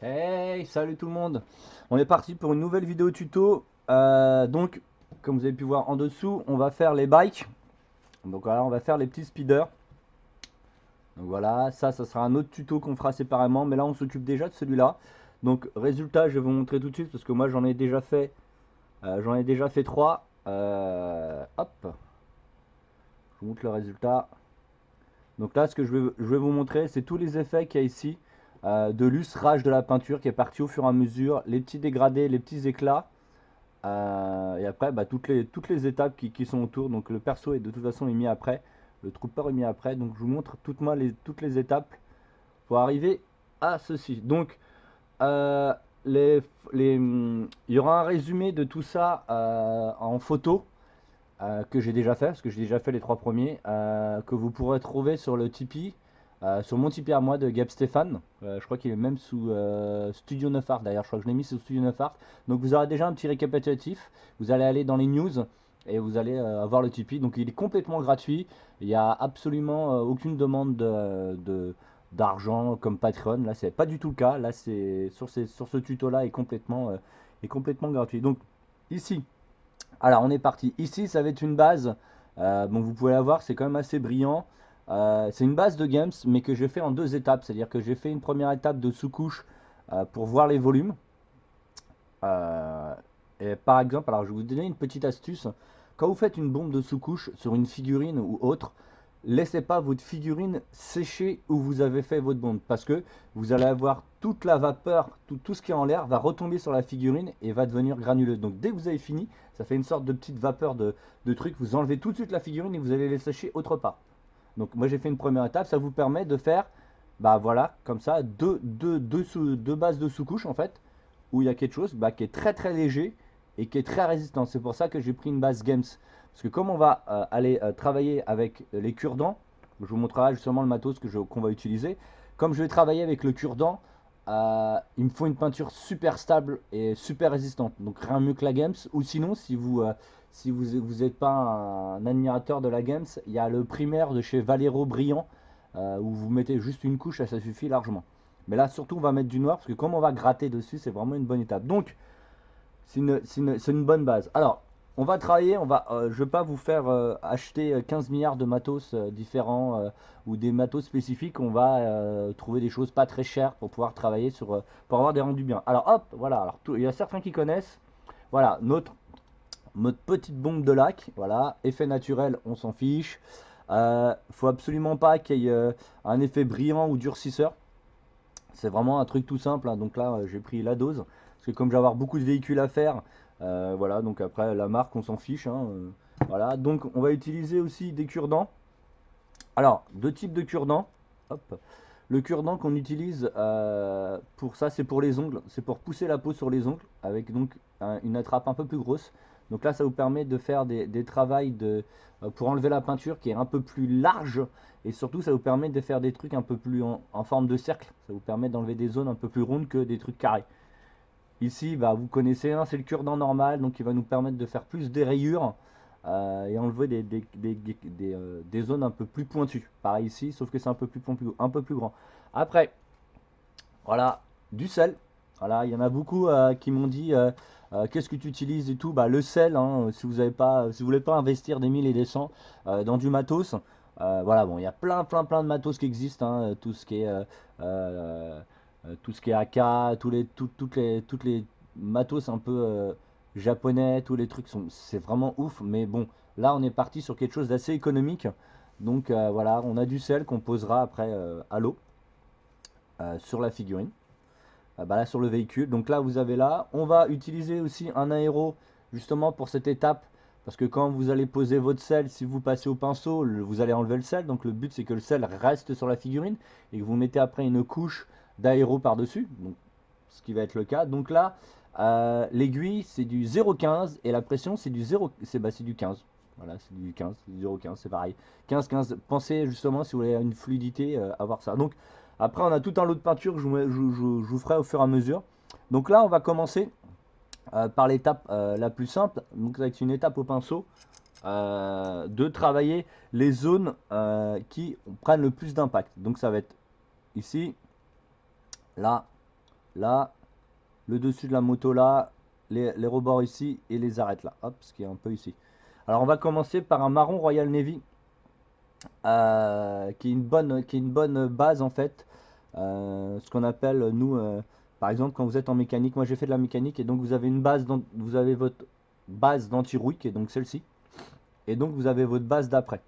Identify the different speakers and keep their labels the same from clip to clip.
Speaker 1: Hey, salut tout le monde. On est parti pour une nouvelle vidéo tuto. Donc, comme vous avez pu voir en dessous, on va faire les bikes. Donc voilà, on va faire les petits speeders. Donc voilà, ça sera un autre tuto qu'on fera séparément. Mais là, on s'occupe déjà de celui-là. Donc, résultat, je vais vous montrer tout de suite parce que moi, j'en ai déjà fait 3. Hop, je vous montre le résultat. Donc là, ce que je vais vous montrer, c'est tous les effets qu'il y a ici. De lustrage de la peinture qui est parti au fur et à mesure, les petits dégradés, les petits éclats. Et après, bah, toutes les étapes qui sont autour. Donc le perso est de toute façon est mis après. Le trooper est mis après. Donc je vous montre toutes les étapes pour arriver à ceci. Donc euh, les, il y aura un résumé de tout ça en photo que j'ai déjà fait, parce que j'ai déjà fait les 3 premiers, que vous pourrez trouver sur le Tipeee. Sur mon Tipeee à moi de Gab Stéphane. Je crois qu'il est même sous Studio 9 Art d'ailleurs. Je crois que je l'ai mis sous Studio 9 Art. Donc vous aurez déjà un petit récapitulatif. Vous allez aller dans les news et vous allez avoir le Tipeee. Donc il est complètement gratuit. Il n'y a absolument aucune demande d'argent comme Patreon. Là, c'est pas du tout le cas. Là, c'est sur ce tuto là est complètement gratuit. Donc ici, alors on est parti. Ici, ça va être une base. Bon, vous pouvez la voir, c'est quand même assez brillant. C'est une base de games, mais que j'ai fait en 2 étapes. C'est-à-dire que j'ai fait une première étape de sous-couche pour voir les volumes. Euh, et par exemple, alors je vais vous donner une petite astuce. Quand vous faites une bombe de sous-couche sur une figurine ou autre, laissez pas votre figurine sécher où vous avez fait votre bombe. Parce que vous allez avoir toute la vapeur, tout ce qui est en l'air va retomber sur la figurine et va devenir granuleuse. Donc dès que vous avez fini, ça fait une sorte de petite vapeur de truc. Vous enlevez tout de suite la figurine et vous allez les sécher autre part. Donc moi j'ai fait une première étape, ça vous permet de faire, bah voilà, comme ça, deux bases de sous-couche en fait, où il y a quelque chose bah, qui est très très léger et qui est très résistant. C'est pour ça que j'ai pris une base Games. Parce que comme on va aller travailler avec les cure-dents, je vous montrerai justement le matos qu'on va utiliser. Comme je vais travailler avec le cure-dent, il me faut une peinture super stable et super résistante. Donc rien mieux que la Games. Ou sinon, si vous n'êtes pas un admirateur de la Games, il y a le primaire de chez Valero Brillant, où vous mettez juste une couche et ça suffit largement. Mais là, surtout, on va mettre du noir parce que comme on va gratter dessus, c'est vraiment une bonne étape. Donc, c'est une bonne base. Alors, on va travailler, je ne vais pas vous faire acheter 15 milliards de matos différents ou des matos spécifiques. On va trouver des choses pas très chères pour pouvoir travailler pour avoir des rendus bien. Alors, hop, voilà. Alors, il y a certains qui connaissent. Voilà, notre petite bombe de lac. Voilà, effet naturel, on s'en fiche. Faut absolument pas qu'il y ait un effet brillant ou durcisseur. C'est vraiment un truc tout simple, hein. Donc là, j'ai pris la dose. Parce que comme je vais avoir beaucoup de véhicules à faire, voilà, donc après la marque, on s'en fiche, hein, voilà, donc on va utiliser aussi des cure-dents. Alors, 2 types de cure-dents. Hop. Le cure-dent qu'on utilise pour ça, c'est pour les ongles. C'est pour pousser la peau sur les ongles avec donc une attrape un peu plus grosse. Donc là, ça vous permet de faire des travails pour enlever la peinture qui est un peu plus large. Et surtout, ça vous permet de faire des trucs un peu plus en forme de cercle. Ça vous permet d'enlever des zones un peu plus rondes que des trucs carrés. Ici, bah, vous connaissez, hein, c'est le cure-dent normal. Donc il va nous permettre de faire plus des rayures et enlever des zones un peu plus pointues. Pareil ici, sauf que c'est un peu plus grand. Après, voilà, du sel. Voilà, il y en a beaucoup qui m'ont dit qu'est-ce que tu utilises et tout. Bah, le sel, hein, si vous avez pas, si vous voulez pas investir des 1000 et des cents dans du matos. Voilà, bon, il y a plein de matos qui existent, hein, euh, tout ce qui est AK, toutes les matos un peu japonais, tous les trucs c'est vraiment ouf. Mais bon, là, on est parti sur quelque chose d'assez économique. Donc voilà, on a du sel qu'on posera après à l'eau sur la figurine. Bah là sur le véhicule. Donc là vous avez là. On va utiliser aussi un aéro justement pour cette étape. Parce que quand vous allez poser votre sel, si vous passez au pinceau, vous allez enlever le sel. Donc le but c'est que le sel reste sur la figurine et que vous mettez après une couche d'aéro par-dessus. Donc ce qui va être le cas. Donc là, l'aiguille c'est du 0,15 et la pression c'est du 0, c'est du 15. Voilà, c'est du 15, c'est du 0,15, c'est pareil. 15-15, pensez justement si vous voulez une fluidité, avoir ça. Donc après, on a tout un lot de peinture que je vous ferai au fur et à mesure. Donc là, on va commencer par l'étape la plus simple, donc avec une étape au pinceau, de travailler les zones qui prennent le plus d'impact. Donc ça va être ici, là, là, le dessus de la moto là, les rebords ici et les arêtes là. Hop, ce qui est un peu ici. Alors on va commencer par un marron Royal Navy qui est une bonne base en fait. Ce qu'on appelle nous, par exemple quand vous êtes en mécanique, moi j'ai fait de la mécanique et donc vous avez une base, vous avez votre base d'anti-rouille qui est donc celle-ci. Et donc vous avez votre base d'après.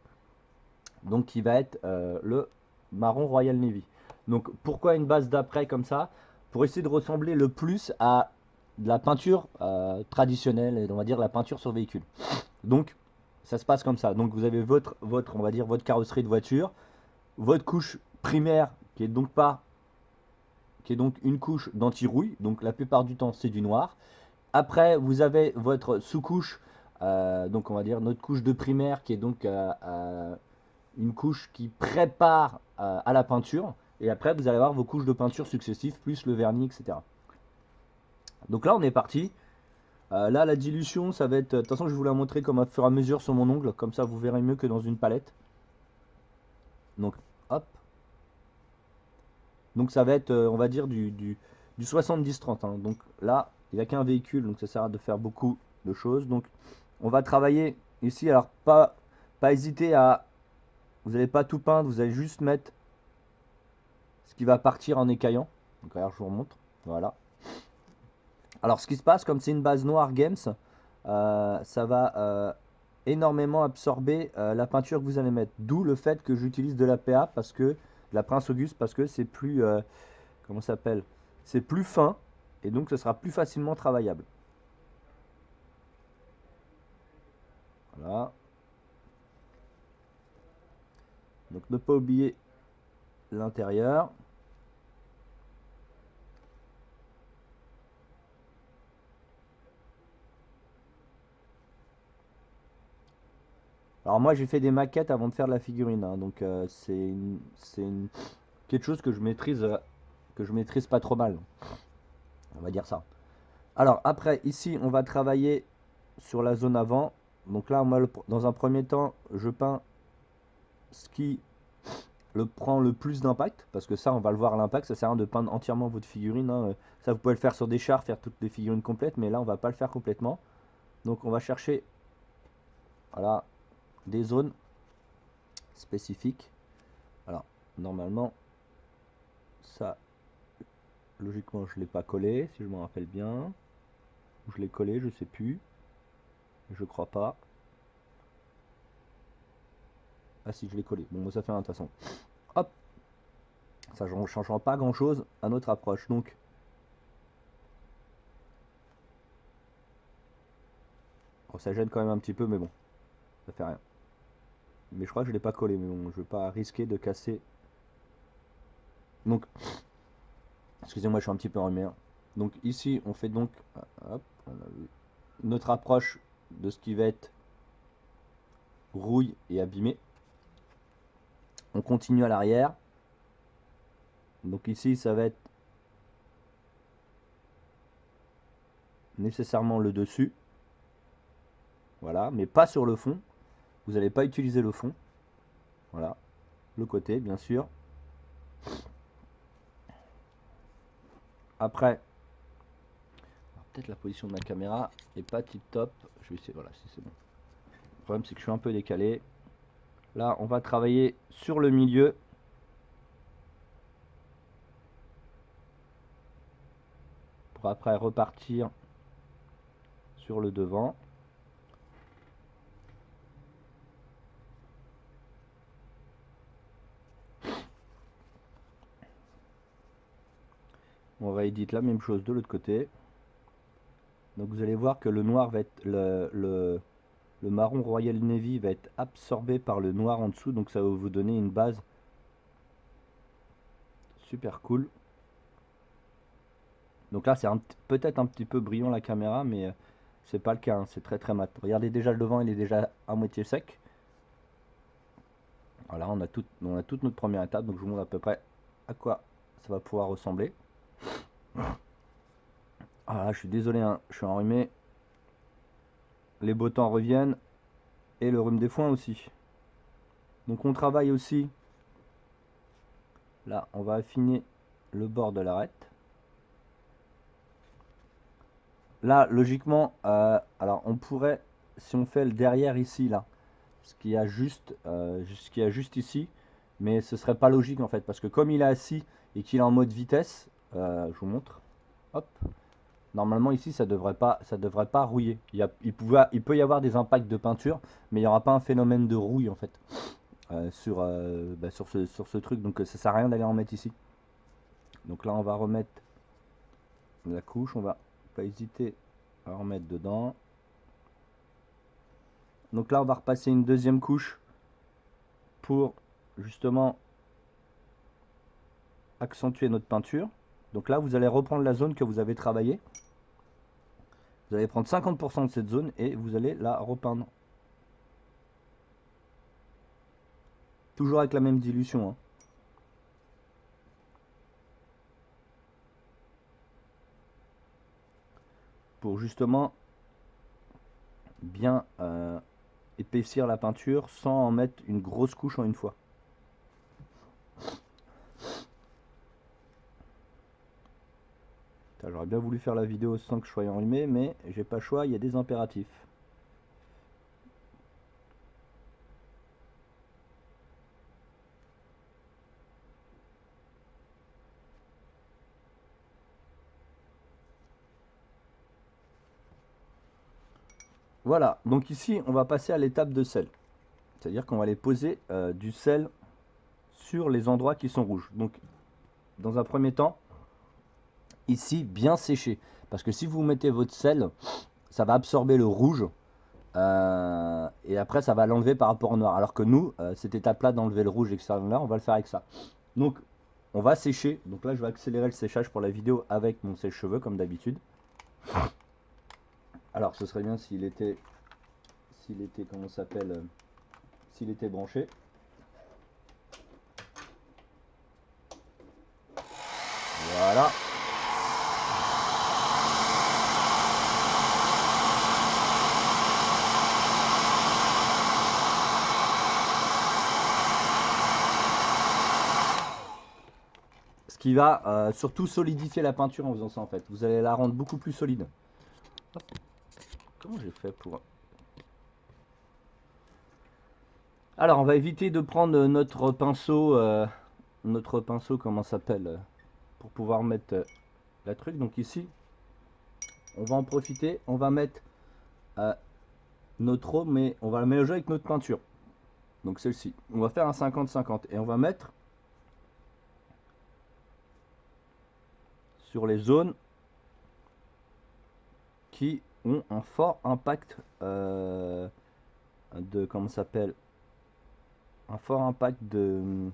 Speaker 1: Donc qui va être le marron Royal Navy. Donc pourquoi une base d'après comme ça? Pour essayer de ressembler le plus à de la peinture traditionnelle, et on va dire la peinture sur véhicule. Donc ça se passe comme ça. Donc vous avez on va dire votre carrosserie de voiture, votre couche primaire qui est donc une couche d'anti-rouille. Donc la plupart du temps c'est du noir. Après vous avez votre sous-couche, donc on va dire notre couche de primaire qui est donc une couche qui prépare à la peinture. Et après, vous allez avoir vos couches de peinture successives, plus le vernis, etc. Donc là, on est parti. Là, la dilution, ça va être... De toute façon, je vais vous la montrer comme à fur et à mesure sur mon ongle. Comme ça, vous verrez mieux que dans une palette. Donc, hop. Donc, ça va être, on va dire, du 70-30. Hein. Donc là, il n'y a qu'un véhicule, donc ça sert à de faire beaucoup de choses. Donc, on va travailler ici. Alors, pas hésiter à... Vous n'allez pas tout peindre, vous allez juste mettre ce qui va partir en écaillant. Donc alors je vous remontre, voilà. Alors ce qui se passe, comme c'est une base noire Games, ça va énormément absorber la peinture que vous allez mettre. D'où le fait que j'utilise de la PA, parce que de la Prince Auguste, parce que c'est plus, comment ça s'appelle, c'est plus fin, et donc ce sera plus facilement travaillable. Voilà. Donc ne pas oublier l'intérieur. Alors moi j'ai fait des maquettes avant de faire de la figurine, hein, donc c'est quelque chose que je maîtrise pas trop mal, on va dire ça. Alors après ici on va travailler sur la zone avant. Donc là moi dans un premier temps je peins ce qui prend le plus d'impact, parce que ça on va le voir à l'impact, ça sert à rien de peindre entièrement votre figurine, hein. Ça vous pouvez le faire sur des chars, faire toutes les figurines complètes, mais là on va pas le faire complètement. Donc on va chercher, voilà, des zones spécifiques. Alors normalement ça, logiquement je l'ai pas collé si je me rappelle bien, ou je l'ai collé, je sais plus, je crois pas. Ah si, je l'ai collé, bon ça fait un de toute façon. Hop, ça ne changera pas grand chose à notre approche. Donc oh, ça gêne quand même un petit peu, mais bon, ça fait rien. Mais je crois que je l'ai pas collé, mais bon, je vais pas risquer de casser. Donc excusez-moi, je suis un petit peu enrhumé, hein. Donc ici on fait donc hop, notre approche de ce qui va être rouille et abîmé. On continue à l'arrière. Donc ici ça va être nécessairement le dessus, voilà, mais pas sur le fond. Vous n'allez pas utiliser le fond, voilà, le côté bien sûr. Après, peut-être la position de ma caméra est pas tip top, je vais essayer, voilà, si c'est bon. Le problème c'est que je suis un peu décalé. Là on va travailler sur le milieu. Pour après repartir sur le devant. On va éditer la même chose de l'autre côté. Donc vous allez voir que le noir va être le marron Royal Navy va être absorbé par le noir en dessous, donc ça va vous donner une base super cool. Donc là c'est peut-être un petit peu brillant la caméra, mais c'est pas le cas, hein, c'est très très mat. Regardez déjà le devant, il est déjà à moitié sec. Voilà, on a toute notre première étape, donc je vous montre à peu près à quoi ça va pouvoir ressembler. Ah, je suis désolé, hein, je suis enrhumé. Les beaux temps reviennent et le rhume des foins aussi. Donc on travaille aussi, là on va affiner le bord de l'arête. là, logiquement, alors on pourrait, si on fait le derrière ici, là, ce qu'il y a juste, ici, mais ce serait pas logique en fait, parce que comme il est assis et qu'il est en mode vitesse, je vous montre, hop, normalement ici ça devrait pas rouiller. Il peut y avoir des impacts de peinture, mais il n'y aura pas un phénomène de rouille en fait sur ce truc, donc ça sert à rien d'aller en mettre ici. Donc là on va remettre la couche, on va pas hésiter à en remettre dedans. Donc là on va repasser une deuxième couche pour justement accentuer notre peinture. Donc là vous allez reprendre la zone que vous avez travaillée. Vous allez prendre 50% de cette zone et vous allez la repeindre. Toujours avec la même dilution, hein. Pour justement bien épaissir la peinture sans en mettre une grosse couche en une fois. J'aurais bien voulu faire la vidéo sans que je sois enrhumé, mais j'ai pas le choix, il y a des impératifs. Voilà, donc ici on va passer à l'étape de sel. C'est-à-dire qu'on va aller poser du sel sur les endroits qui sont rouges. Donc dans un premier temps, ici bien séché. Parce que si vous mettez votre sel, ça va absorber le rouge. Et après ça va l'enlever par rapport au noir. Alors que nous, cette étape-là d'enlever le rouge extérieur, on va le faire avec ça. Donc on va sécher. Donc là je vais accélérer le séchage pour la vidéo avec mon sèche-cheveux comme d'habitude. Alors ce serait bien s'il était, comment ça s'appelle, s'il était branché. Voilà. Ce qui va surtout solidifier la peinture en faisant ça en fait. Vous allez la rendre beaucoup plus solide. Hop. Comment j'ai fait pour... Alors on va éviter de prendre notre pinceau, comment ça s'appelle, pour pouvoir mettre la truc. Donc ici, on va en profiter, on va mettre notre eau, mais on va la mélanger avec notre peinture. Donc celle-ci, on va faire un 50-50 et on va mettre sur les zones qui ont un fort impact comment ça s'appelle, un fort impact de,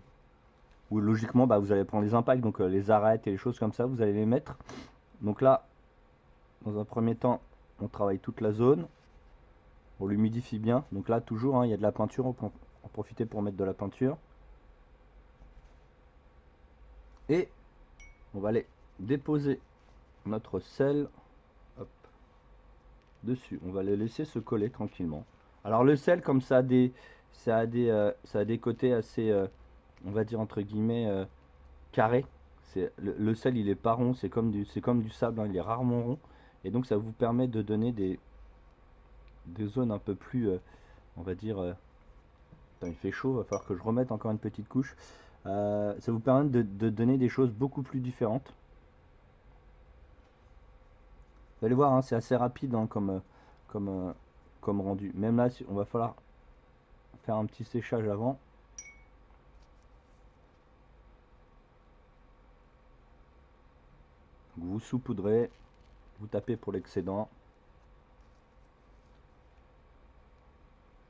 Speaker 1: où logiquement vous allez prendre les impacts, donc les arêtes et les choses comme ça, vous allez les mettre. Donc là, dans un premier temps, on travaille toute la zone, on l'humidifie bien. Donc là, toujours, il y a de la peinture, on peut en profiter pour mettre de la peinture. Et on va aller déposer notre sel, hop, dessus. On va les laisser se coller tranquillement. Alors le sel, comme ça a des côtés assez, on va dire entre guillemets, carrés. Le sel, il est pas rond, c'est comme du sable, hein, il est rarement rond. Et donc ça vous permet de donner des zones un peu plus, on va dire, il fait chaud, il va falloir que je remette encore une petite couche. Ça vous permet de donner des choses beaucoup plus différentes. Vous allez voir, hein, c'est assez rapide, hein, comme rendu. Même là, on va falloir faire un petit séchage avant. Vous saupoudrez, vous tapez pour l'excédent.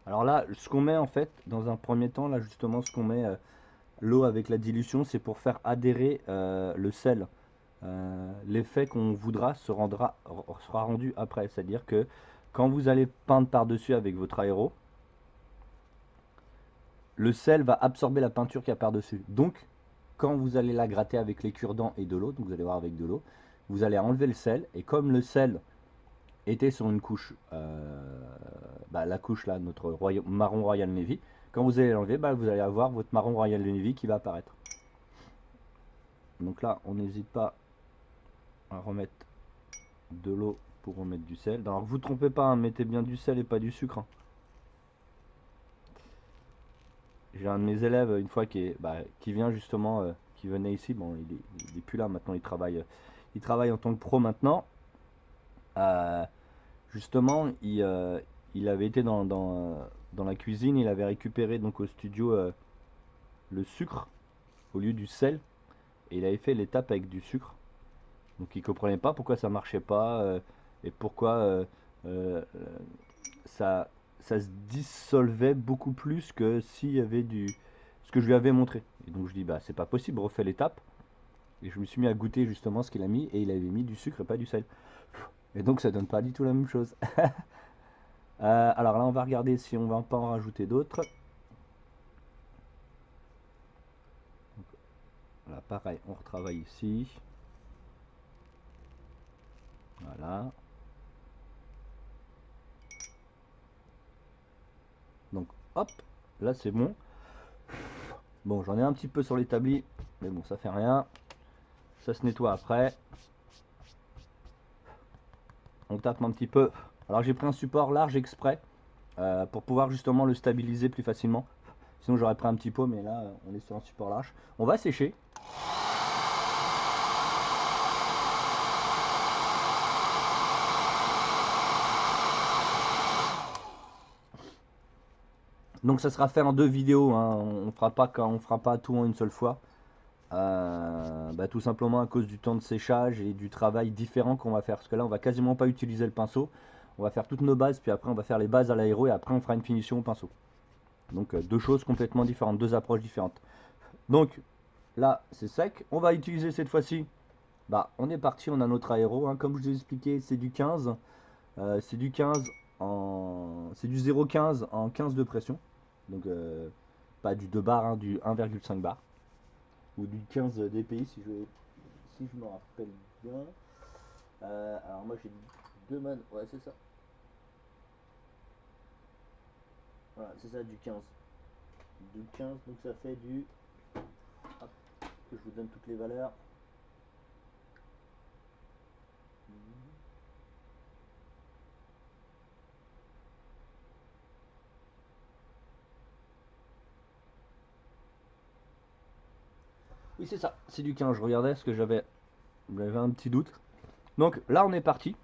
Speaker 1: Alors là, ce qu'on met en fait, dans un premier temps, là justement, ce qu'on met, l'eau avec la dilution, c'est pour faire adhérer le sel. L'effet qu'on voudra sera rendu après. C'est-à-dire que quand vous allez peindre par-dessus avec votre aéro, le sel va absorber la peinture qu'il y a par-dessus. Donc, quand vous allez la gratter avec les cure-dents et de l'eau, donc vous allez voir avec de l'eau, vous allez enlever le sel. Et comme le sel était sur une couche, la couche là, notre marron Royal Navy, quand vous allez l'enlever, vous allez avoir votre marron Royal Navy qui va apparaître. Donc là, on n'hésite pas à remettre de l'eau pour remettre du sel. Alors vous trompez pas, hein, mettez bien du sel et pas du sucre, hein. J'ai un de mes élèves une fois qui vient justement, qui venait ici. Bon, il est plus là maintenant, il travaille en tant que pro maintenant. Justement, il avait été dans la cuisine, il avait récupéré donc au studio le sucre au lieu du sel, et il avait fait l'étape avec du sucre. Donc il comprenait pas pourquoi ça marchait pas, et pourquoi euh, ça, ça se dissolvait beaucoup plus que s'il y avait ce que je lui avais montré. Et donc je dis bah c'est pas possible, refais l'étape. Et je me suis mis à goûter justement ce qu'il a mis, et il avait mis du sucre et pas du sel. Et donc ça donne pas du tout la même chose. Alors là on va regarder si on va pas en rajouter d'autres. Voilà, pareil, on retravaille ici. Voilà. Donc hop, là c'est bon. Bon, j'en ai un petit peu sur l'établi, mais bon, ça fait rien. Ça se nettoie après. On tape un petit peu. Alors j'ai pris un support large exprès pour pouvoir justement le stabiliser plus facilement. Sinon j'aurais pris un petit pot, mais là on est sur un support large. On va sécher. Donc ça sera fait en 2 vidéos, hein. On fera pas tout en une seule fois. Tout simplement à cause du temps de séchage et du travail différent qu'on va faire. Parce que là on va quasiment pas utiliser le pinceau. On va faire toutes nos bases, puis après on va faire les bases à l'aéro, et après on fera une finition au pinceau. Donc 2 choses complètement différentes, 2 approches différentes. Donc là c'est sec. On va utiliser cette fois-ci. On est parti, on a notre aéro, hein. Comme je vous ai expliqué, c'est du 15. C'est du 15 c'est du 0,15 en 15 de pression. Donc pas du 2 bar, hein, du 1,5 bar. Ou du 15 dpi si je me rappelle bien. Alors moi j'ai 2 man. Ouais, c'est ça. Voilà, c'est ça, du 15. Du 15, donc ça fait du. Hop, que je vous donne toutes les valeurs. Oui, c'est ça, c'est du 15. Je regardais parce que j'avais un petit doute. Donc là, on est parti.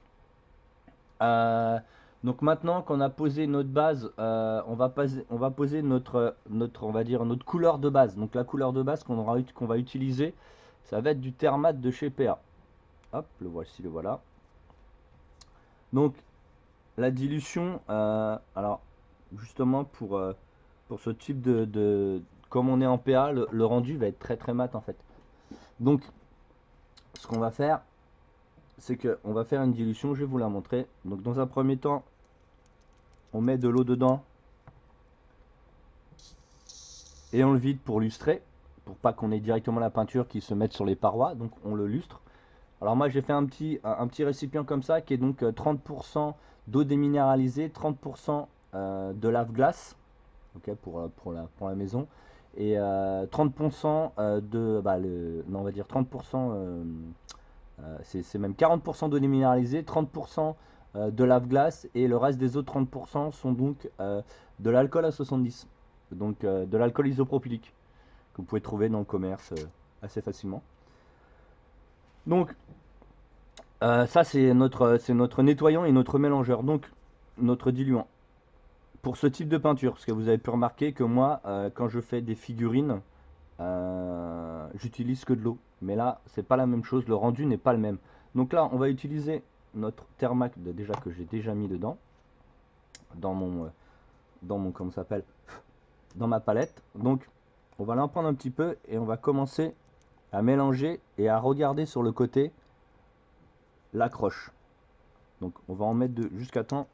Speaker 1: Euh, donc maintenant qu'on a posé notre base, on va poser on va dire notre couleur de base. Donc la couleur de base qu'on va utiliser, ça va être du Thermat de chez PA. Hop, le voici, le voilà. Donc la dilution, alors justement pour ce type comme on est en PA, le rendu va être très très mat en fait. Donc ce qu'on va faire, c'est qu'on va faire une dilution, je vais vous la montrer. Donc dans un premier temps, on met de l'eau dedans et on le vide pour lustrer, pour pas qu'on ait directement la peinture qui se mette sur les parois, donc on le lustre. Alors moi j'ai fait un petit récipient comme ça qui est donc 30% d'eau déminéralisée, 30% de lave-glace, okay, pour la maison, et 30% non, on va dire 30%, c'est même 40% d'eau déminéralisée, 30% de lave-glace, et le reste des autres 30% sont donc de l'alcool à 70, donc de l'alcool isopropylique que vous pouvez trouver dans le commerce assez facilement. Donc ça c'est notre nettoyant et notre mélangeur, donc notre diluant. Pour ce type de peinture, parce que vous avez pu remarquer que moi, quand je fais des figurines, j'utilise que de l'eau. Mais là, c'est pas la même chose, le rendu n'est pas le même. Donc là, on va utiliser notre Thermac déjà que j'ai déjà mis dedans, dans mon comment ça s'appelle, dans ma palette. Donc, on va l'en prendre un petit peu et on va commencer à mélanger et à regarder sur le côté l'accroche. Donc, on va en mettre jusqu'à temps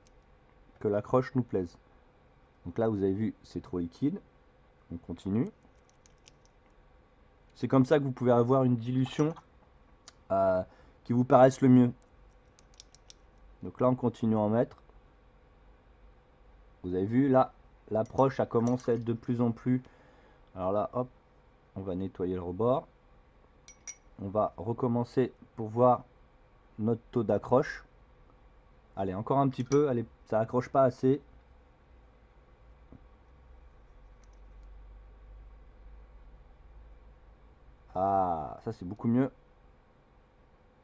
Speaker 1: que l'accroche nous plaise. Donc là, vous avez vu, c'est trop liquide. On continue. C'est comme ça que vous pouvez avoir une dilution qui vous paraisse le mieux. Donc là, on continue à en mettre. Vous avez vu, là, l'approche a commencé à être de plus en plus. Alors là, hop, on va nettoyer le rebord. On va recommencer pour voir notre taux d'accroche. Allez, encore un petit peu. Allez, ça accroche pas assez. Ah, ça c'est beaucoup mieux.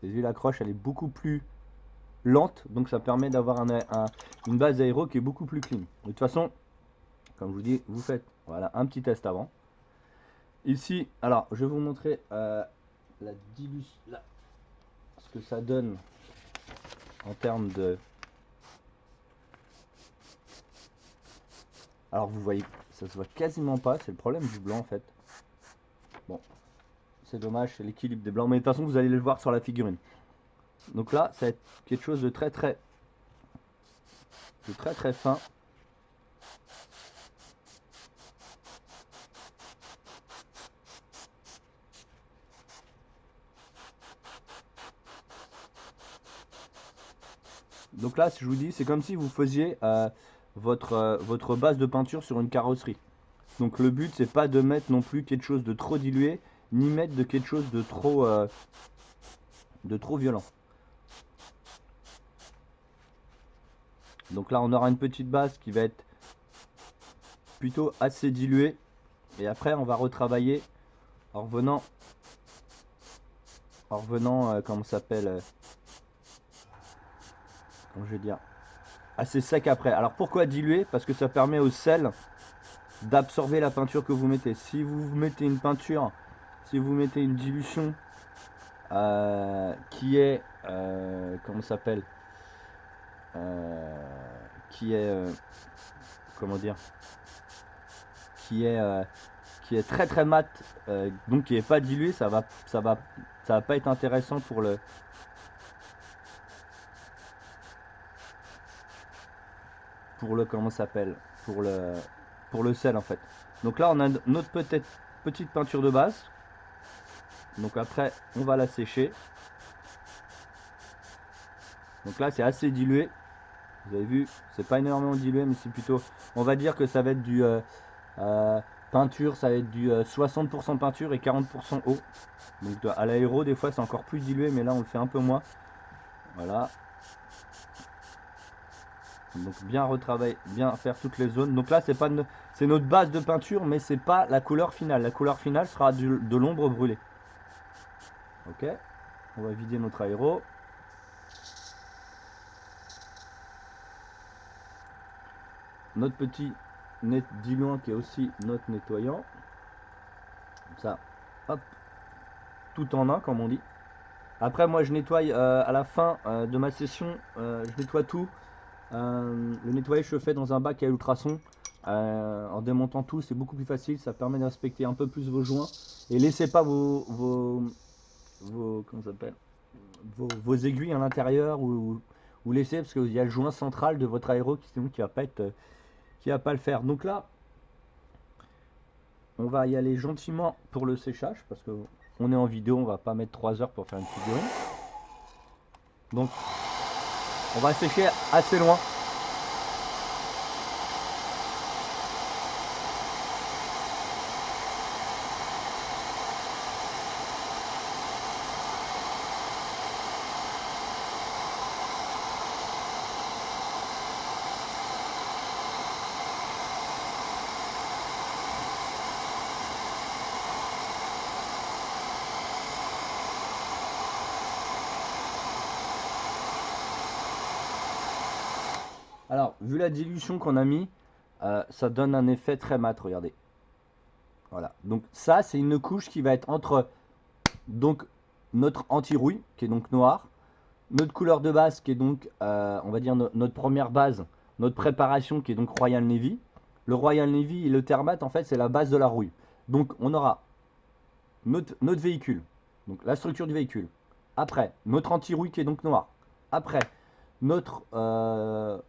Speaker 1: Les huiles accrochent, elle est beaucoup plus lente, donc ça permet d'avoir une base aéro qui est beaucoup plus clean. De toute façon, comme je vous dis, vous faites voilà un petit test avant. Ici, alors je vais vous montrer la dilution, ce que ça donne en termes de. Alors vous voyez, ça se voit quasiment pas, c'est le problème du blanc en fait. Bon, c'est dommage, c'est l'équilibre des blancs, mais de toute façon vous allez le voir sur la figurine. Donc là, ça va être quelque chose de très fin. Donc là, si je vous dis, c'est comme si vous faisiez votre base de peinture sur une carrosserie. Donc le but, c'est pas de mettre non plus quelque chose de trop dilué, ni mettre de quelque chose de trop violent. Donc là, on aura une petite base qui va être plutôt assez diluée. Et après, on va retravailler en revenant, comment ça s'appelle, comment je vais dire, assez sec après. Alors pourquoi diluer? Parce que ça permet au sel d'absorber la peinture que vous mettez. Si vous mettez une peinture, si vous mettez une dilution qui est, comment ça s'appelle, qui est, comment dire, qui est très mat, donc qui est pas dilué, ça va pas être intéressant pour le comment ça s'appelle, pour le sel en fait. Donc là on a notre petite peinture de base. Donc après on va la sécher. Donc là c'est assez dilué. Vous avez vu, c'est pas énormément dilué, mais c'est plutôt, on va dire que ça va être du peinture, ça va être du 60% peinture et 40% eau. Donc à l'aéro des fois c'est encore plus dilué, mais là on le fait un peu moins. Voilà. Donc bien retravailler, bien faire toutes les zones. Donc là c'est notre base de peinture, mais c'est pas la couleur finale. La couleur finale sera de l'ombre brûlée. Ok, on va vider notre aéro. Notre petit diluant qui est aussi notre nettoyant. Comme ça, hop, tout en un comme on dit. Après moi je nettoie à la fin de ma session, je nettoie tout. Le nettoyage se fait dans un bac à ultrasons. En démontant tout, c'est beaucoup plus facile, ça permet d'inspecter un peu plus vos joints. Et laissez pas comment ça s'appelle, vos aiguilles à l'intérieur ou laissez, parce qu'il y a le joint central de votre aéro qui va pas être, qui va pas le faire. Donc là, on va y aller gentiment pour le séchage, parce que on est en vidéo, on va pas mettre 3 heures pour faire une figurine. Donc on va sécher assez loin. Alors, vu la dilution qu'on a mis, ça donne un effet très mat, regardez. Voilà, donc ça c'est une couche qui va être entre donc notre anti-rouille, qui est donc noir, notre couleur de base qui est donc, on va dire notre première base, notre préparation qui est donc Royal Navy. Le Royal Navy et le Thermat en fait c'est la base de la rouille. Donc on aura notre véhicule, donc la structure du véhicule. Après, notre anti-rouille qui est donc noir. Après, notre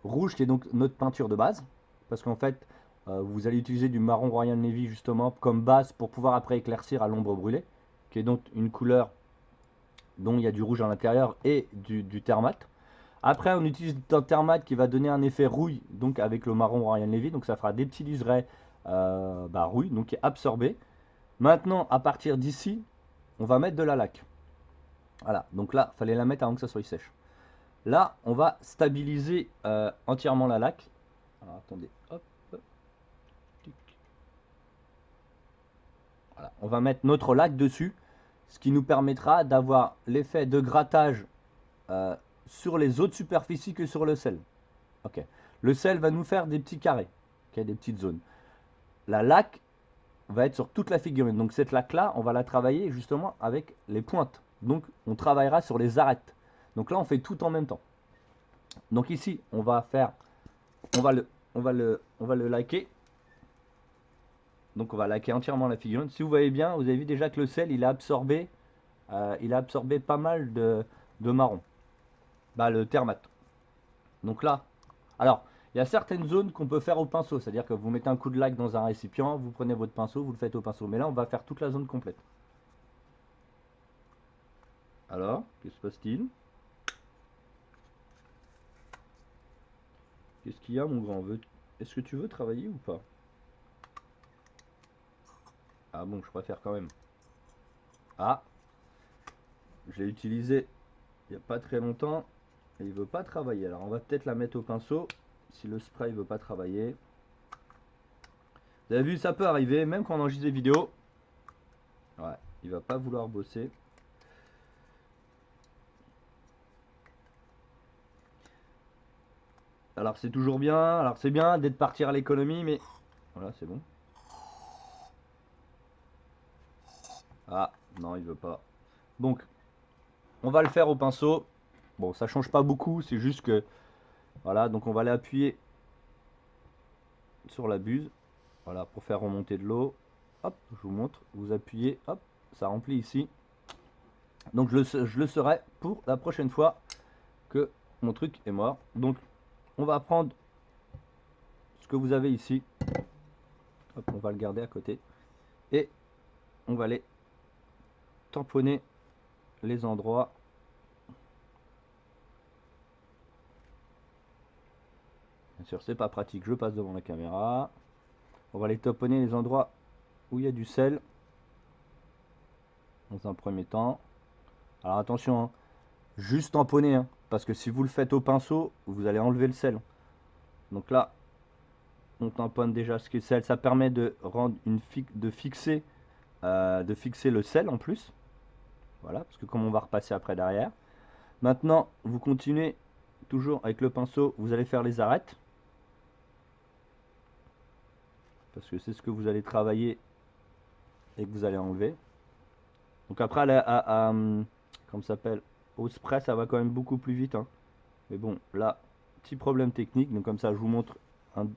Speaker 1: rouge qui est donc notre peinture de base. Parce qu'en fait, vous allez utiliser du marron Royal Navy justement comme base pour pouvoir après éclaircir à l'ombre brûlée. Qui est donc une couleur dont il y a du rouge à l'intérieur et du thermat. Après, on utilise un thermat qui va donner un effet rouille, donc avec le marron Royal Navy. Donc ça fera des petits liserés rouille, donc qui est absorbé. Maintenant, à partir d'ici, on va mettre de la laque. Voilà, donc là, il fallait la mettre avant que ça soit sèche. Là, on va stabiliser entièrement la laque. Alors attendez, hop, tic. Voilà. On va mettre notre laque dessus, ce qui nous permettra d'avoir l'effet de grattage sur les autres superficies que sur le sel. Ok. Le sel va nous faire des petits carrés, okay, des petites zones. La laque va être sur toute la figurine. Donc cette laque là, on va la travailler justement avec les pointes. Donc on travaillera sur les arêtes. Donc là on fait tout en même temps. Donc ici on va faire, on va le laquer. Donc on va laquer entièrement la figurine. Si vous voyez bien, vous avez vu déjà que le sel il a absorbé pas mal de marron. Bah le thermate. Donc là, alors il y a certaines zones qu'on peut faire au pinceau, c'est-à-dire que vous mettez un coup de laque dans un récipient, vous prenez votre pinceau, vous le faites au pinceau. Mais là, on va faire toute la zone complète. Alors, que se passe-t-il? Qu'est-ce qu'il y a, mon grand? Est-ce que tu veux travailler ou pas? Ah bon, je préfère quand même. Ah, je l'ai utilisé il n'y a pas très longtemps et il veut pas travailler. Alors, on va peut-être la mettre au pinceau si le spray veut pas travailler. Vous avez vu, ça peut arriver, même quand on enregistre des vidéos. Ouais, il va pas vouloir bosser. Alors c'est toujours bien, alors c'est bien d'être partir à l'économie, mais voilà, c'est bon. Ah, non, il veut pas. Donc, on va le faire au pinceau. Bon, ça change pas beaucoup, c'est juste que voilà, donc on va aller appuyer sur la buse, voilà, pour faire remonter de l'eau. Hop, je vous montre, vous appuyez, hop, ça remplit ici. Donc je le saurai pour la prochaine fois que mon truc est mort. Donc on va prendre ce que vous avez ici. Hop, on va le garder à côté. Et on va aller tamponner les endroits. Bien sûr, c'est pas pratique, je passe devant la caméra. On va aller tamponner les endroits où il y a du sel. Dans un premier temps. Alors attention, hein, juste tamponner, hein, parce que si vous le faites au pinceau, vous allez enlever le sel. Donc là, on tamponne déjà ce qui est sel. Ça permet de rendre de fixer le sel en plus. Voilà, parce que comme on va repasser après derrière. Maintenant, vous continuez toujours avec le pinceau, vous allez faire les arêtes. Parce que c'est ce que vous allez travailler et que vous allez enlever. Donc après, comme ça s'appelle, au spray, ça va quand même beaucoup plus vite. Hein. Mais bon, là, petit problème technique. Donc comme ça, je vous montre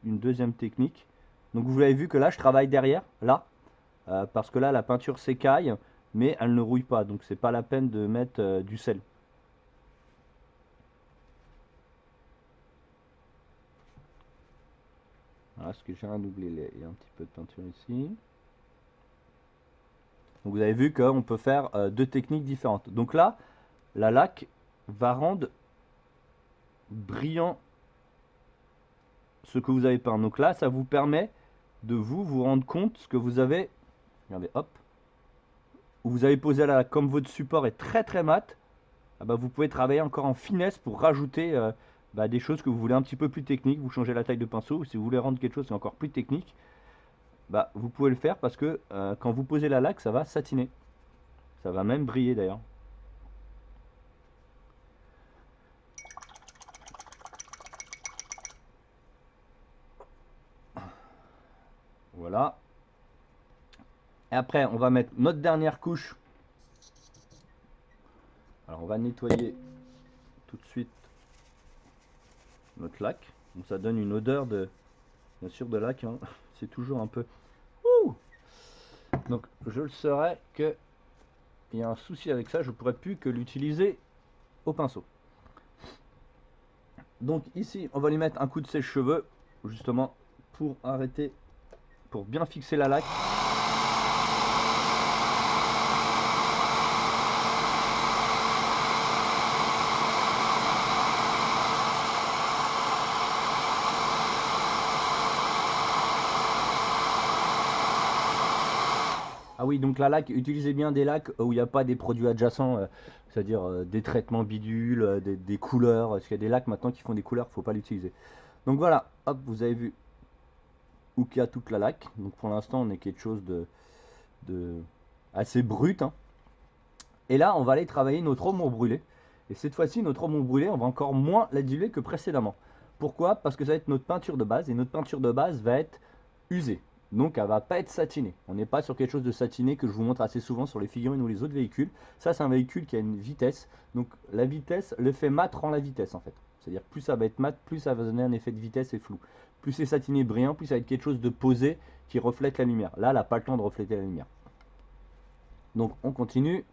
Speaker 1: une deuxième technique. Donc vous avez vu que là, je travaille derrière, là. Parce que là, la peinture s'écaille, mais elle ne rouille pas. Donc c'est pas la peine de mettre du sel. Voilà, ce que j'ai rien oublié, il y a un petit peu de peinture ici. Donc vous avez vu qu'on peut faire deux techniques différentes. Donc là, la laque va rendre brillant ce que vous avez peint. Donc là, ça vous permet de vous rendre compte ce que vous avez. Regardez, hop. Où vous avez posé la laque. Comme votre support est très très mat, ah bah, vous pouvez travailler encore en finesse pour rajouter des choses que vous voulez un petit peu plus techniques. Vous changez la taille de pinceau. Ou si vous voulez rendre quelque chose qui est encore plus technique, bah, vous pouvez le faire parce que quand vous posez la laque, ça va satiner. Ça va même briller d'ailleurs. Voilà. Et après, on va mettre notre dernière couche. Alors, on va nettoyer tout de suite notre laque. Donc, ça donne une odeur bien sûr, de laque. Hein. C'est toujours un peu. Ouh. Donc, je le saurais que il y a un souci avec ça. Je pourrais plus que l'utiliser au pinceau. Donc ici, on va lui mettre un coup de sèche-cheveux, justement pour arrêter, pour bien fixer la laque. Ah oui, donc la laque, utilisez bien des laques où il n'y a pas des produits adjacents, c'est-à-dire des traitements bidules, des couleurs, parce qu'il y a des laques maintenant qui font des couleurs, faut pas l'utiliser. Donc voilà, hop, vous avez vu où qu'il y a toute la laque. Donc pour l'instant, on est quelque chose de assez brut, hein. Et là, on va aller travailler notre ombre brûlée. Et cette fois-ci, notre ombre brûlée, on va encore moins la diluer que précédemment. Pourquoi? Parce que ça va être notre peinture de base, et notre peinture de base va être usée. Donc elle va pas être satinée. On n'est pas sur quelque chose de satiné que je vous montre assez souvent sur les figurines ou les autres véhicules. Ça, c'est un véhicule qui a une vitesse. Donc la vitesse, l'effet mat rend la vitesse en fait. C'est-à-dire plus ça va être mat, plus ça va donner un effet de vitesse et flou. Plus c'est satiné brillant, plus ça va être quelque chose de posé qui reflète la lumière. Là, elle n'a pas le temps de refléter la lumière. Donc on continue.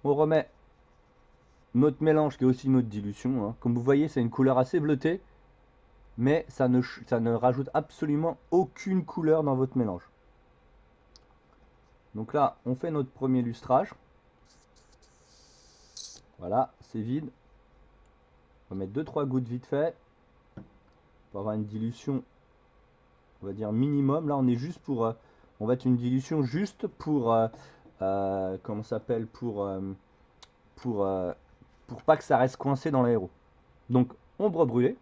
Speaker 1: On remet notre mélange qui est aussi notre dilution, hein. Comme vous voyez, c'est une couleur assez bleutée, mais ça ne rajoute absolument aucune couleur dans votre mélange. Donc là, on fait notre premier lustrage. Voilà, c'est vide. On va mettre 2-3 gouttes vite fait pour avoir une dilution, on va dire minimum. Là, on est juste pour, on va être une dilution juste pour, comment ça s'appelle, pour, pour pas que ça reste coincé dans l'aéro. Donc, ombre brûlée.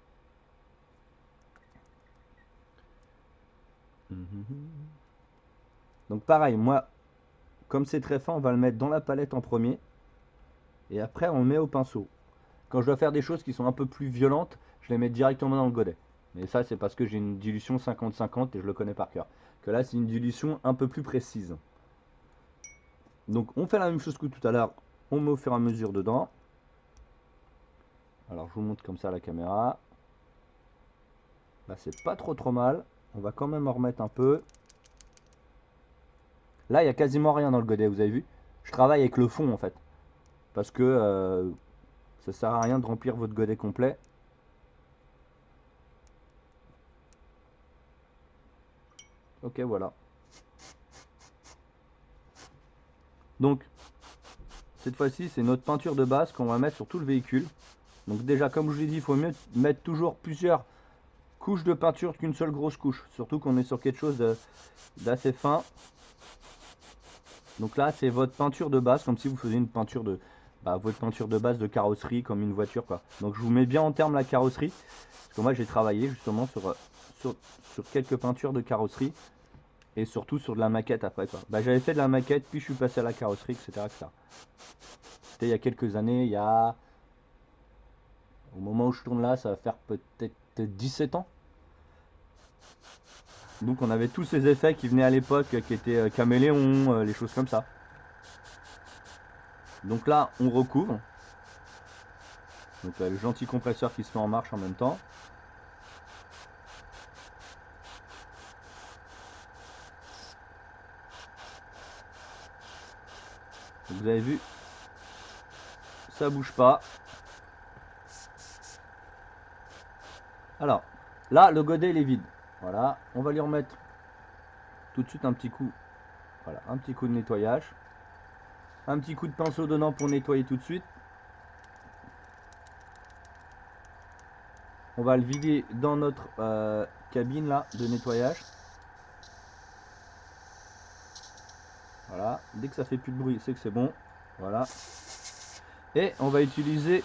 Speaker 1: Donc pareil, moi, comme c'est très fin, on va le mettre dans la palette en premier. Et après, on le met au pinceau. Quand je dois faire des choses qui sont un peu plus violentes, je les mets directement dans le godet. Mais ça, c'est parce que j'ai une dilution 50-50 et je le connais par cœur. Que là, c'est une dilution un peu plus précise. Donc, on fait la même chose que tout à l'heure. On met au fur et à mesure dedans. Alors, je vous montre comme ça à la caméra. Là, c'est pas trop mal. On va quand même en remettre un peu. Là, il n'y a quasiment rien dans le godet, vous avez vu. Je travaille avec le fond, en fait. Parce que ça sert à rien de remplir votre godet complet. Ok, voilà. Donc, cette fois-ci, c'est notre peinture de base qu'on va mettre sur tout le véhicule. Donc déjà, comme je vous l'ai dit, il faut mieux mettre toujours plusieurs couches de peinture qu'une seule grosse couche. Surtout qu'on est sur quelque chose d'assez fin. Donc là, c'est votre peinture de base, comme si vous faisiez une peinture de... votre peinture de base de carrosserie, comme une voiture, quoi. Donc je vous mets bien en terme la carrosserie. Parce que moi, j'ai travaillé justement sur quelques peintures de carrosserie. Et surtout sur de la maquette après, quoi. J'avais fait de la maquette, puis je suis passé à la carrosserie, etc. C'était il y a quelques années, il y a... Au moment où je tourne là, ça va faire peut-être 17 ans. Donc on avait tous ces effets qui venaient à l'époque, qui étaient caméléons, les choses comme ça. Donc là, on recouvre. Donc le gentil compresseur qui se met en marche en même temps. Donc, vous avez vu, ça bouge pas. Alors, là, le godet il est vide. Voilà, on va lui remettre tout de suite un petit coup. Voilà, un petit coup de nettoyage. Un petit coup de pinceau dedans pour nettoyer tout de suite. On va le vider dans notre cabine là de nettoyage. Voilà, dès que ça fait plus de bruit, c'est que c'est bon. Voilà. Et on va utiliser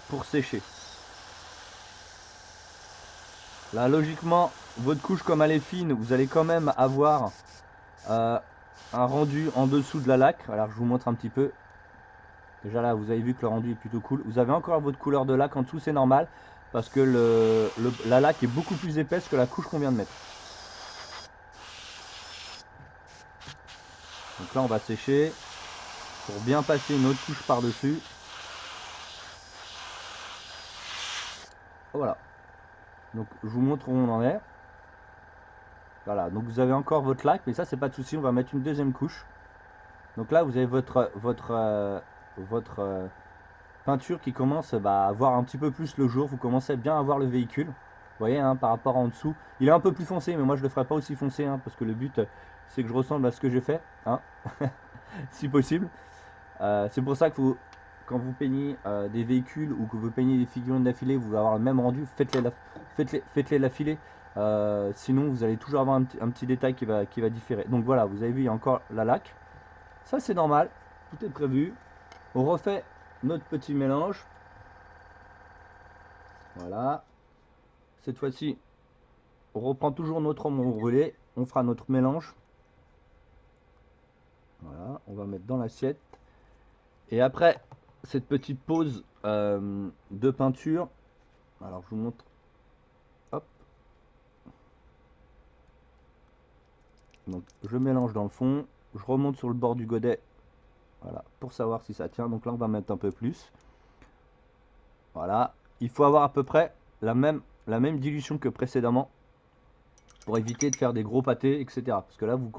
Speaker 1: pour sécher. Là, logiquement, votre couche, comme elle est fine, vous allez quand même avoir un rendu en dessous de la laque. Alors, je vous montre un petit peu. Déjà là, vous avez vu que le rendu est plutôt cool. Vous avez encore votre couleur de laque en dessous, c'est normal. Parce que la laque est beaucoup plus épaisse que la couche qu'on vient de mettre. Donc là, on va sécher pour bien passer une autre couche par-dessus. Voilà. Donc je vous montre où on en est. Voilà, donc vous avez encore votre laque, mais ça c'est pas de souci, on va mettre une deuxième couche. Donc là vous avez votre peinture qui commence à voir un petit peu plus le jour. Vous commencez bien à voir le véhicule. Vous voyez, hein, par rapport en dessous. Il est un peu plus foncé, mais moi je le ferai pas aussi foncé, hein, parce que le but c'est que je ressemble à ce que j'ai fait, hein, si possible. C'est pour ça que quand vous peignez des véhicules ou que vous peignez des figurines d'affilée, vous allez avoir le même rendu. Faites-les l'affiler. Sinon vous allez toujours avoir un petit détail qui va différer. Donc voilà, vous avez vu, il y a encore la laque. Ça c'est normal, tout est prévu. On refait notre petit mélange. Voilà. Cette fois-ci, on reprend toujours notre oignon brûlé. On fera notre mélange. Voilà, on va mettre dans l'assiette. Et après cette petite pause de peinture, alors je vous montre. Hop. Donc je mélange dans le fond. Je remonte sur le bord du godet. Voilà, pour savoir si ça tient. Donc là, on va mettre un peu plus. Voilà. Il faut avoir à peu près la même dilution que précédemment pour éviter de faire des gros pâtés, etc. Parce que là, vous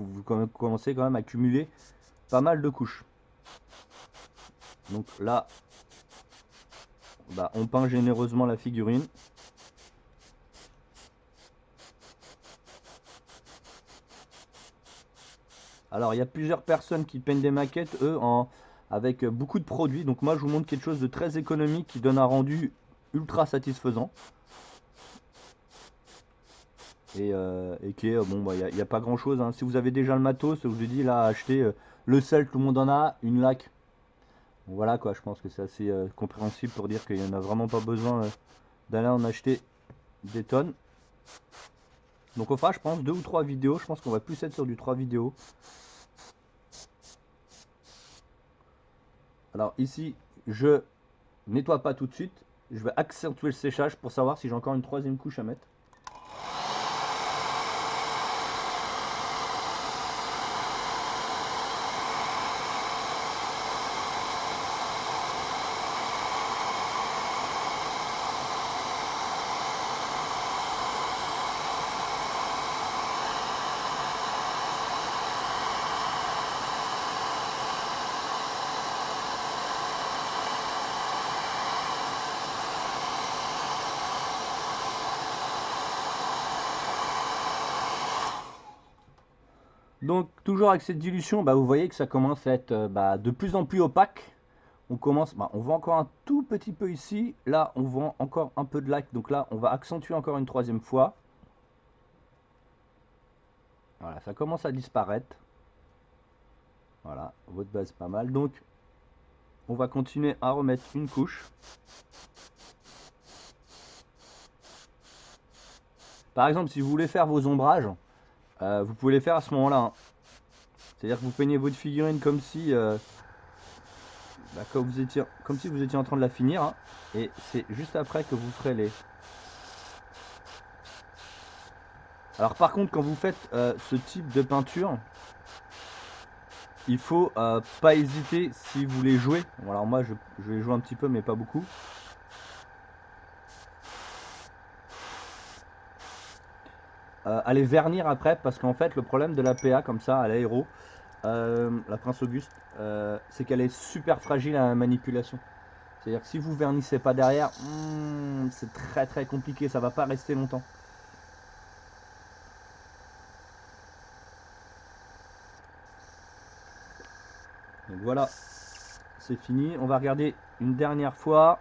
Speaker 1: commencez quand même à cumuler pas mal de couches. Donc là, bah, on peint généreusement la figurine. Alors, il y a plusieurs personnes qui peignent des maquettes, eux, avec beaucoup de produits. Donc moi, je vous montre quelque chose de très économique qui donne un rendu ultra satisfaisant. Et qui est, bon, bah, il n'y a pas grand chose, hein. Si vous avez déjà le matos, je vous dis là, acheter le sel, tout le monde en a, une laque. Bon, voilà quoi, je pense que c'est assez compréhensible pour dire qu'il n'y en a vraiment pas besoin d'aller en acheter des tonnes. Donc on fera, je pense, 2 ou 3 vidéos. Je pense qu'on va plus être sur du 3 vidéos. Alors ici, je nettoie pas tout de suite. Je vais accentuer le séchage pour savoir si j'ai encore une troisième couche à mettre. Donc toujours avec cette dilution, bah, vous voyez que ça commence à être de plus en plus opaque. On commence, on voit encore un tout petit peu ici. Là, on voit encore un peu de laque. Donc là, on va accentuer encore une troisième fois. Voilà, ça commence à disparaître. Voilà, votre base pas mal. Donc, on va continuer à remettre une couche. Par exemple, si vous voulez faire vos ombrages, vous pouvez les faire à ce moment-là, hein. C'est-à-dire que vous peignez votre figurine comme si, comme si vous étiez en train de la finir, hein. Et c'est juste après que vous ferez les... Alors par contre, quand vous faites ce type de peinture, il faut pas hésiter si vous voulez jouer. Bon, alors moi, je vais jouer un petit peu, mais pas beaucoup. À les vernir après, parce qu'en fait, le problème de la PA comme ça, à l'aéro, la Prince Auguste, c'est qu'elle est super fragile à la manipulation. C'est-à-dire que si vous vernissez pas derrière, c'est très très compliqué, ça va pas rester longtemps. Donc voilà, c'est fini. On va regarder une dernière fois.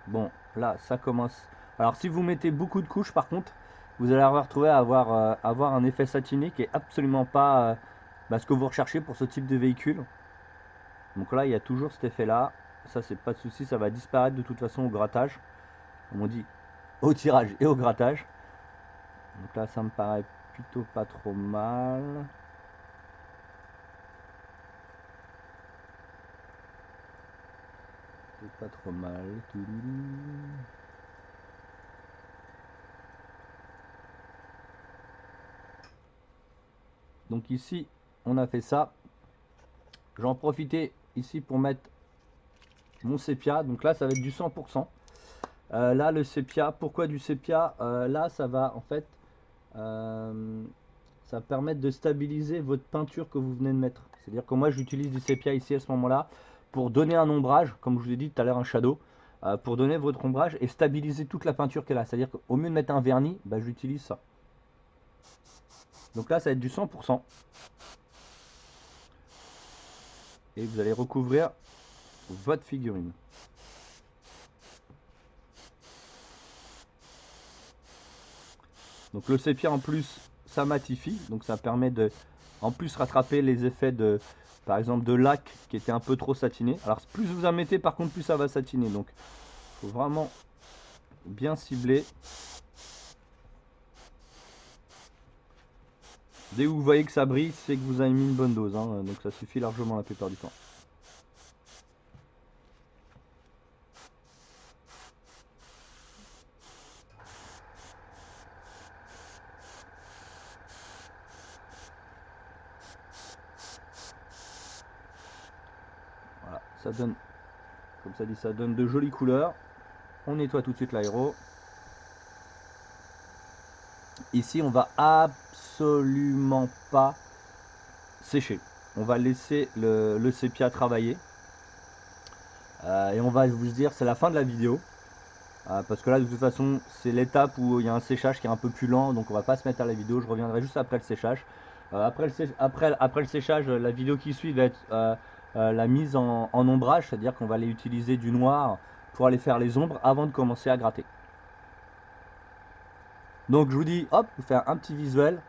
Speaker 1: Bon, là, ça commence. Alors si vous mettez beaucoup de couches, par contre, vous allez retrouver à avoir un effet satiné qui est absolument pas ce que vous recherchez pour ce type de véhicule. Donc là, il y a toujours cet effet-là. Ça, c'est pas de souci, ça va disparaître de toute façon au grattage. Comme on dit, au tirage et au grattage. Donc là, ça me paraît plutôt pas trop mal. C'est pas trop mal. Donc ici, on a fait ça. J'en profitais ici pour mettre mon sépia. Donc là, ça va être du 100%. Là, le sépia, pourquoi du sépia? Là, ça va en fait, ça va permettre de stabiliser votre peinture que vous venez de mettre. C'est-à-dire que moi, j'utilise du sépia ici à ce moment-là pour donner un ombrage, comme je vous l'ai dit tout à l'heure, un shadow, pour donner votre ombrage et stabiliser toute la peinture qu'elle a. C'est-à-dire qu'au mieux de mettre un vernis, j'utilise ça. Donc là, ça va être du 100%. Et vous allez recouvrir votre figurine. Donc le sépia en plus ça matifie, donc ça permet de en plus rattraper les effets de par exemple de lac qui était un peu trop satiné. Alors plus vous en mettez par contre plus ça va satiner, donc faut vraiment bien cibler. Dès que vous voyez que ça brille, c'est que vous avez mis une bonne dose, hein, donc ça suffit largement la plupart du temps. Voilà, ça donne, comme ça dit, ça donne de jolies couleurs. On nettoie tout de suite l'aéro. Ici, on va absolument pas sécher. On va laisser le sépia travailler. Et on va vous dire, c'est la fin de la vidéo. Parce que là, de toute façon, c'est l'étape où il y a un séchage qui est un peu plus lent. Donc on va pas se mettre à la vidéo. Je reviendrai juste après le séchage. Après le séchage, la vidéo qui suit va être la mise en ombrage. C'est-à-dire qu'on va aller utiliser du noir pour aller faire les ombres avant de commencer à gratter. Donc je vous dis, hop, vous faire un petit visuel.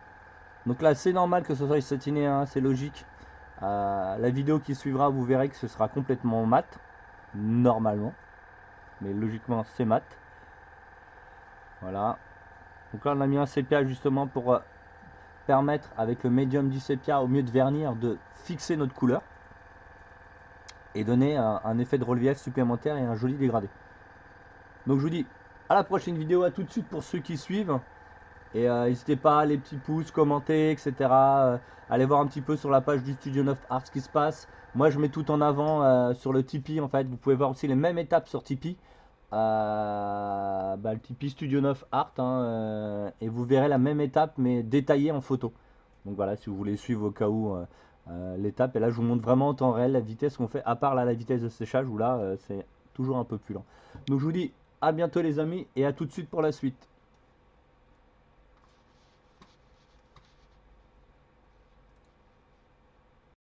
Speaker 1: Donc là, c'est normal que ce soit satiné, hein, c'est logique. La vidéo qui suivra, vous verrez que ce sera complètement mat, normalement. Mais logiquement, c'est mat. Voilà. Donc là, on a mis un sépia justement pour permettre, avec le médium du sépia, au mieux de vernir, de fixer notre couleur. Et donner un effet de relief supplémentaire et un joli dégradé. Donc je vous dis, à la prochaine vidéo, à tout de suite pour ceux qui suivent. Et n'hésitez pas, les petits pouces, commenter, etc. Allez voir un petit peu sur la page du Studio 9 Art ce qui se passe. Moi, je mets tout en avant sur le Tipeee. En fait, vous pouvez voir aussi les mêmes étapes sur Tipeee. Le Tipeee Studio 9 Art. Hein, et vous verrez la même étape, mais détaillée en photo. Donc voilà, si vous voulez suivre au cas où l'étape. Et là, je vous montre vraiment en temps réel la vitesse qu'on fait. À part là, la vitesse de séchage, où là, c'est toujours un peu plus lent. Donc je vous dis à bientôt les amis, et à tout de suite pour la suite.